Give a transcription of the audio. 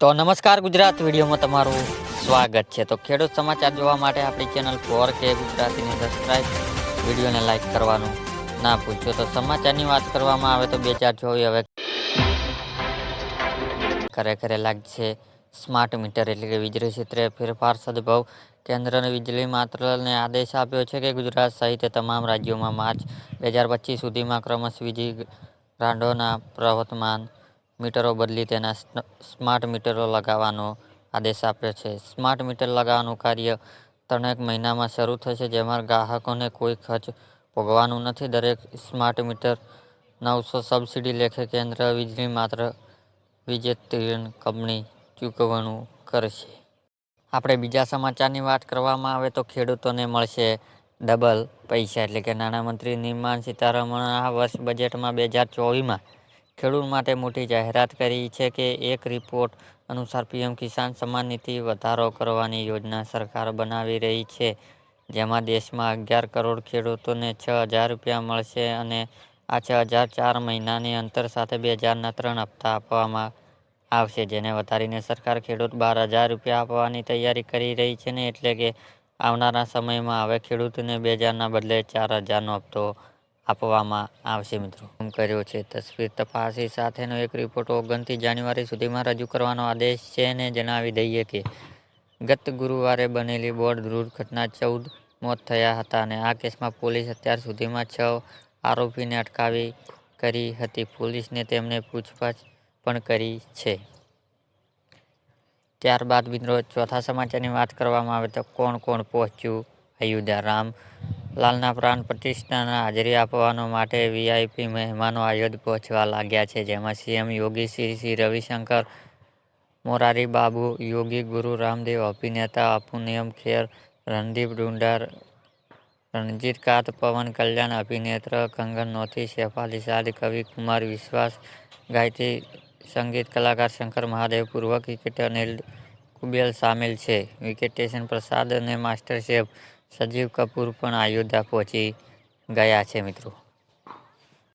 તો નમસ્કાર ગુજરાત વિડીયોમાં તમારું સ્વાગત છે। તો ખેડૂત સમાચાર જોવા માટે આપણી ચેનલ 4K ગુજરાતીને સબસ્ક્રાઇબ, વિડીયોને લાઇક કરવાનું ના ભૂલશો। તો સમાચારની વાત કરવામાં આવે તો 2024 હવે ઘરે લાગશે સ્માર્ટ મીટર એટલે કે વીજળી ક્ષેત્રે ફેરફાર સદભાવ કેન્દ્રને વીજળી મંત્રાલયને આદેશ આપ્યો છે કે ગુજરાત સહિત તમામ રાજ્યોમાં માર્ચ 2025 સુધીમાં ક્રમશઃ વીજળી ગ્રાહકોના પ્રવર્તમાન મીટરો બદલી તેના સ્માર્ટ મીટરો લગાવવાનો આદેશ આપ્યો છે। સ્માર્ટ મીટર લગાવવાનું કાર્ય 3 મહિનામાં શરૂ થશે, જેમાં ગ્રાહકોને કોઈ ખર્ચ ભોગવવાનો નથી। દરેક સ્માર્ટ મીટર 900 સબસિડી લેખે કેન્દ્ર વીજળી માત્ર વિતરણ કંપની ચૂકવણું કરશે। આપણે બીજા સમાચારની વાત કરવામાં આવે તો ખેડૂતોને મળશે ડબલ પૈસા એટલે કે નાણામંત્રી નિર્મલા સીતારમણે આ વર્ષ બજેટમાં 2024માં ખેડૂત માટે મોટી જાહેરાત કરી છે કે એક રિપોર્ટ અનુસાર પીએમ કિસાન સન્માન નિધિ વધારો કરવાની યોજના સરકાર બનાવી રહી છે, જેમાં દેશમાં 11 કરોડ ખેડૂતોને ₹6,000 મળશે અને આ 6,000 4 મહિનાની અંતર સાથે 2000ના 3 હપ્તા આપવામાં આવશે, જેને વધારીને સરકાર ખેડૂત ₹12,000 આપવાની તૈયારી કરી રહી છે ને એટલે કે આવનારા સમયમાં હવે ખેડૂતોને 2000ના બદલે 4,000નો હપ્તો આપવામાં આવશે। મિત્રો કર્યો છે તસવીર તપાસી સાથેનો એક રિપોર્ટ 29 જાન્યુઆરી સુધીમાં રજૂ કરવાનો આદેશ છે ને જણાવી દઈએ કે ગત ગુરુવારે બનેલી બોટ દુર્ઘટનામાં 14 મોત થયા હતા અને આ કેસમાં પોલીસે અત્યાર સુધીમાં 6 આરોપીને અટકાયત કરી હતી। પોલીસે તેમને પૂછપરછ પણ કરી છે। ત્યારબાદ મિત્રો ચોથા સમાચારની વાત કરવામાં આવે તો કોણ પહોંચ્યું અયોધ્યા? રામલાલના પ્રાણ પ્રતિષ્ઠામાં હાજરી આપવા માટે વીઆઈપી મહેમાનો અયોધ્યા પહોંચવા લાગ્યા છે, જેમાં સીએમ યોગી, શ્રી રવિશંકર, મોરારી બાબુ, યોગી ગુરુ રામદેવ, અભિનેતા અપૂર્વ ખેર, રણદીપ હુડ્ડા, રણજીત કાત, પવન કલ્યાણ, અભિનેત્રી કંગના રનૌત, સૈફ અલી ખાન, કવિ કુમાર વિશ્વાસ, ગાયત્રી, સંગીત કલાકાર શંકર મહાદેવ, પૂર્વ ક્રિકેટર અનિલ કુંબલે સામેલ છે। વિકેટ પ્રસાદ અને માસ્ટર શેફ સંજીવ કપૂર પણ અયોધ્યા પહોંચી ગયા છે। મિત્રો